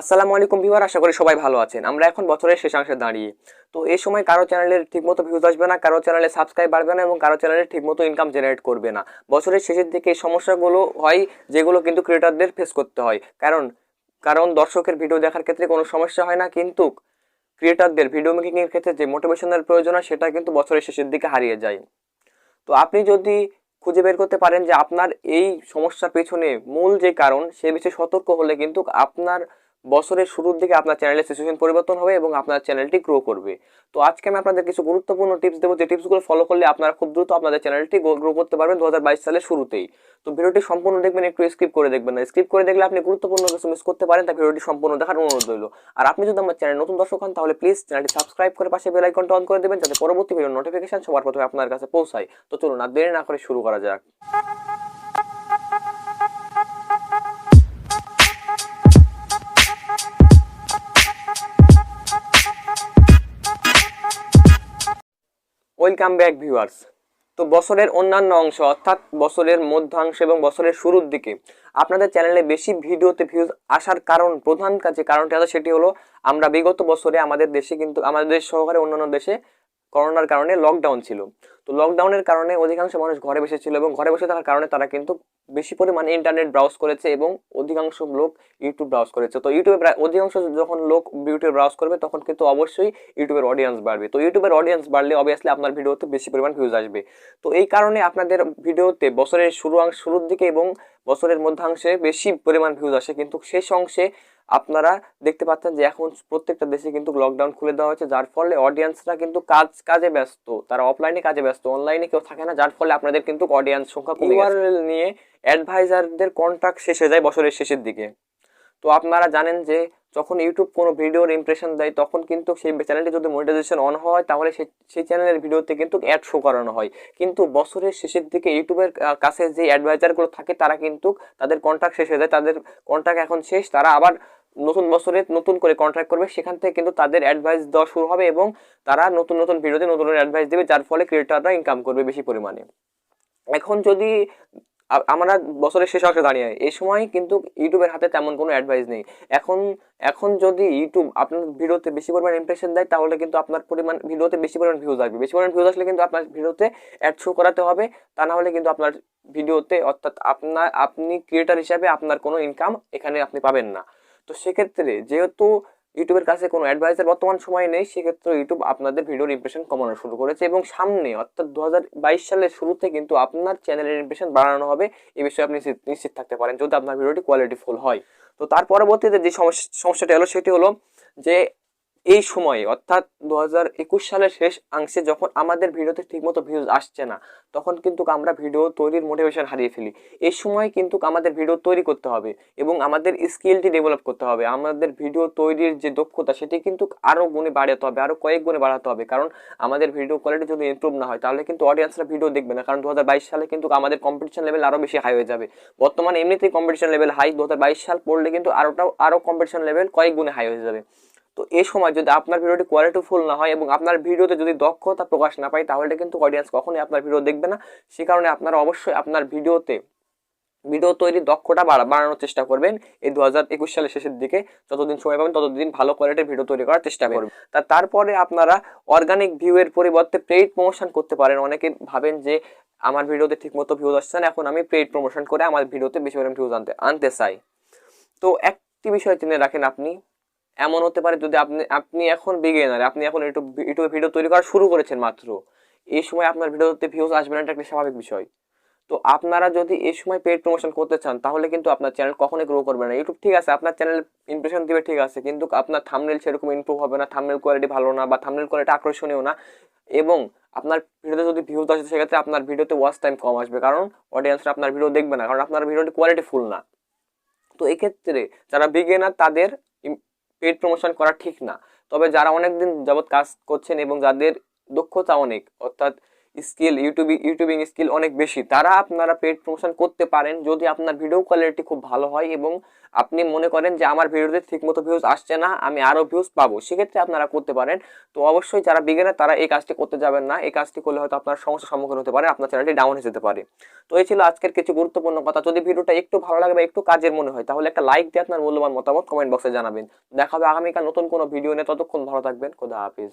আসসালামু আলাইকুম ভিউয়ার, আশা করি সবাই ভালো আছেন। আমরা এখন বছরের শেষাংশে দাঁড়িয়ে। তো এই সময় কারো চ্যানেলের ঠিকমতো ভিউজ আসবে না, কারো চ্যানেলে সাবস্ক্রাইব বাড়বে না এবং কারো চ্যানেলে ঠিকমতো ইনকাম জেনারেট করবে না। বছরের শেষের দিকে এই সমস্যাগুলো হয়, যেগুলো কিন্তু ক্রিয়েটরদের ফেস করতে হয়। কারণ কারণ দর্শকের ভিডিও দেখার ক্ষেত্রে কোনো সমস্যা হয় না, কিন্তু ক্রিয়েটরদের ভিডিও মেকিং এর ক্ষেত্রে যে মোটিভেশনের প্রয়োজন হয় সেটা কিন্তু বছরের শেষের দিকে হারিয়ে যায়। তো আপনি যদি খুঁজে বের করতে পারেন যে আপনার এই সমস্যার পেছনে মূল যে কারণ, সে বিষয়ে সতর্ক হলে কিন্তু আপনার বছরের শুরুর দিকে আপনার চ্যানেলের সিচুয়েশন পরিবর্তন হবে এবং আপনার চ্যানেলটি গ্রো করবে। তো আজকে আমি আপনাদের কিছু গুরুত্বপূর্ণ টিপস দেবো, যে টিপসগুলো ফলো করলে আপনারা খুব দ্রুত আপনাদের চ্যানেলটি গ্রো করতে পারবেন 2022 সালের শুরুতেই। তো ভিডিওটি সম্পূর্ণ দেখবেন, একটু স্কিপ করে দেখবেন না। স্কিপ করে দেখলে আপনি গুরুত্বপূর্ণ কিছু মিস করতে পারেন, তাই ভিডিওটি সম্পূর্ণ দেখার অনুরোধ রইল। আর আপনি যদি আমার চ্যানেল নতুন দর্শক হন, তাহলে প্লিজ চ্যানেলটি সাবস্ক্রাইব করে পাশে বেল আইকনটা অন করে দেবেন, যাতে পরবর্তী ভিডিওর নোটিফিকেশন সবার প্রথমে আপনার কাছে পৌঁছায়। তো চলুন আর দেরি না করে শুরু করা যাক। Welcome back viewers. তো বছরের অন্যান্য অংশ, অর্থাৎ বছরের মধ্যাংশ এবং বছরের শুরুর দিকে আপনাদের চ্যানেলে বেশি ভিডিওতে ভিউজ আসার প্রধান যে কারণটি আছে সেটি হলো, আমরা বিগত বছরে আমাদের দেশে কিন্তু আমাদের দেশ সহকারে অন্যান্য দেশে করোনার কারণে লকডাউন ছিল। তো লকডাউনের কারণে অধিকাংশ মানুষ ঘরে বসে ছিল এবং ঘরে বসে থাকার কারণে তারা কিন্তু বেশি পরিমাণে ইন্টারনেট ব্রাউজ করেছে এবং অধিকাংশ লোক ইউটিউব ব্রাউজ করেছে। তো ইউটিউবে অধিকাংশ যখন লোক ইউটিউব ব্রাউজ করবে, তখন কিন্তু অবশ্যই ইউটিউবের অডিয়েন্স বাড়বে। তো ইউটিউবের অডিয়েন্স বাড়লে অবভিয়াসলি আপনার ভিডিওতে বেশি পরিমাণ ভিউজ আসবে। তো এই কারণে আপনাদের ভিডিওতে বছরের শুরুর দিকে এবং বছরের মধ্যাংশে বেশি পরিমাণ ভিউজ আসে, কিন্তু শেষ অংশে আপনারা দেখতে পাচ্ছেন যে এখন প্রত্যেকটা দেশে কিন্তু লকডাউন খুলে দেওয়া হয়েছে, যার ফলে অডিয়েন্সরা কিন্তু কাজে ব্যস্ত, তারা অফলাইনে কাজে ব্যস্ত, অনলাইনে কেউ থাকে না, যার ফলে আপনাদের কিন্তু অডিয়েন্স সংখ্যা কমে গেছে। ইউআরএল নিয়ে অ্যাডভাইজারদের কন্ট্রাক্ট শেষ হয়ে যায় বছরের শেষের দিকে। তো আপনারা জানেন যে যখন ইউটিউব কোনো ভিডিওর ইমপ্রেশন দেয়, তখন কিন্তু সেই চ্যানেলটি যদি মনিটাইজেশন অন হয়, তাহলে সেই চ্যানেলের ভিডিওতে কিন্তু অ্যাড শো করানো হয়। কিন্তু বছরের শেষের দিকে ইউটিউবের কাছে যে অ্যাডভাইজারগুলো থাকে, তারা কিন্তু তাদের কন্ট্রাক্ট শেষ হয়ে যায়, তাদের কন্ট্রাক্ট এখন শেষ, তারা আবার নতুন বছরে নতুন করে কন্ট্রাক্ট করবে, সেখান থেকে কিন্তু তাদের অ্যাডভাইস দেওয়া শুরু হবে এবং তারা নতুন নতুন ভিডিওতে নতুন অ্যাডভাইস দেবে, যার ফলে ক্রিয়েটররা ইনকাম করবে বেশি পরিমাণে। এখন যদি আমরা বছরের শেষ অংশে দাঁড়িয়ে, এই সময় কিন্তু ইউটিউবের হাতে তেমন কোনো অ্যাডভাইস নেই। এখন এখন যদি ইউটিউব আপনার ভিডিওতে বেশি পরিমাণ ইমপ্রেশন দেয়, তাহলে কিন্তু আপনার ভিডিওতে বেশি পরিমাণ ভিউজ আসবে। বেশি পরিমাণ ভিউজ আসলে কিন্তু আপনার ভিডিওতে অ্যাড শো করাতে হবে, তা না হলে কিন্তু আপনার ভিডিওতে, অর্থাৎ আপনি ক্রিয়েটার হিসাবে আপনার কোনো ইনকাম এখানে আপনি পাবেন না। তো সেক্ষেত্রে যেহেতু ইউটিউবের কাছে কোনো অ্যাডভাইজার বর্তমান সময় নেই, সেক্ষেত্রে ইউটিউব আপনাদের ভিডিওর ইমপ্রেশন কমানো শুরু করেছে এবং সামনে অর্থাৎ 2022 সালের শুরুতে কিন্তু আপনার চ্যানেলের ইমপ্রেশন বাড়ানো হবে। এই বিষয়ে আপনি নিশ্চিত থাকতে পারেন, যদি আপনার ভিডিওটি কোয়ালিটিফুল হয়। তো তার পরবর্তীতে যে সমস্যাটি হলো সেটি হলো যে এই সময়ে, অর্থাৎ 2021 সালের শেষ অংশে যখন আমাদের ভিডিওতে ঠিকমতো ভিউজ আসছে না, তখন কিন্তু আমরা ভিডিও তৈরির মোটিভেশন হারিয়ে ফেলি। এই সময় কিন্তু আমাদের ভিডিও তৈরি করতে হবে এবং আমাদের স্কিলটি ডেভেলপ করতে হবে। আমাদের ভিডিও তৈরির যে দক্ষতা, সেটি কিন্তু আরও গুণে বাড়াতে হবে, আরও কয়েক গুণে বাড়াতে হবে। কারণ আমাদের ভিডিও কোয়ালিটি যদি ইমপ্রুভ না হয়, তাহলে কিন্তু অডিয়েন্সরা ভিডিও দেখবে না। কারণ 2022 সালে কিন্তু আমাদের কম্পিটিশন লেভেল আরও বেশি হাই হয়ে যাবে। বর্তমানে এমনিতেই কম্পিটিশন লেভেল হাই, 2022 সাল পড়লে কিন্তু আরও কম্পিটিশন লেভেল কয়েক গুণে হাই হয়ে যাবে। তো এই সময় যদি আপনার ভিডিওটি কোয়ালিটিফুল না হয় এবং আপনার ভিডিওতে যদি দক্ষতা প্রকাশ না পায়, তাহলে কিন্তু অডিয়েন্স কখনোই আপনার ভিডিও দেখবে না। সে কারণে আপনারা অবশ্যই আপনার ভিডিও তৈরির দক্ষতা বাড়ানোর চেষ্টা করবেন এই 2021 সালের শেষের দিকে। যতদিন সময় পাবেন ততদিন ভালো কোয়ালিটির ভিডিও তৈরি করার চেষ্টা করবেন। তারপরে আপনারা অর্গানিক ভিউ এর পরিবর্তে পেইড প্রমোশন করতে পারেন। অনেকে ভাবেন যে আমার ভিডিওতে ঠিকমতো ভিউজ আসছে না, এখন আমি পেইড প্রমোশন করে আমার ভিডিওতে বেশি পরিমাণ ভিউজ আনতে চাই। তো একটি বিষয় জেনে রাখেন, আপনি এমন হতে পারে যদি আপনি এখন বিগিনার, আপনি এখন ইউটিউবে ভিডিও তৈরি করা শুরু করেছেন মাত্র, এই সময় আপনার ভিডিওতে ভিউজ আসবে না, এটা একটা স্বাভাবিক বিষয়। তো আপনারা যদি এই সময় পেইড প্রমোশন করতে চান, তাহলে কিন্তু আপনার চ্যানেল কখনোই গ্রো করবে না। ইউটিউব ঠিক আছে, আপনার চ্যানেল ইমপ্রেশন দিবে ঠিক আছে, কিন্তু আপনার থাম্বনেল সেরকম ইমপ্রুভ হবে না, থাম্বনেল কোয়ালিটি ভালো না, বা থাম্বনেল কোয়ালিটি আকর্ষণীয় না, এবং আপনার ভিডিওতে যদি ভিউজ আসে, সেক্ষেত্রে আপনার ভিডিওতে ওয়াচ টাইম কম আসবে, কারণ অডিয়েন্সরা আপনার ভিডিও দেখবে না, কারণ আপনার ভিডিওটি কোয়ালিটি ফুল না। তো এক্ষেত্রে যারা বিগিনার, তাদের পেইড প্রমোশন করা ঠিক না। তবে যারা অনেকদিন যাবৎ কাজ করছেন এবং যাদের দক্ষতা অনেক, অর্থাৎ স্কিল ইউটিউবিং স্কিল অনেক বেশি, তারা আপনারা পেড প্রমোশন করতে পারেন যদি আপনার ভিডিও কোয়ালিটি খুব ভালো হয় এবং আপনি মনে করেন যে আমার ভিডিওতে ঠিকমতো ভিউজ আসছে না, আমি আরো ভিউজ পাবো, সেক্ষেত্রে আপনারা করতে পারেন। তো অবশ্যই যারা বিগিনার তারা এই কাজটি করতে যাবেন না, এই কাজটি করলে হয়তো আপনার সমস্যার সম্মুখীন হতে পারে, আপনার চ্যানেলটি ডাউন হয়ে যেতে পারে। তো এই ছিল আজকের কিছু গুরুত্বপূর্ণ কথা। যদি ভিডিওটা একটু ভালো লাগে বা একটু কাজের মনে হয় তাহলে একটা লাইক দিয়ে আপনার মূল্যবান মতামত কমেন্ট বক্সে জানাবেন। দেখা হবে আগামীকাল নতুন কোনো ভিডিও নিয়ে, ততক্ষণ ভালো থাকবেন, খোদা হাফিজ।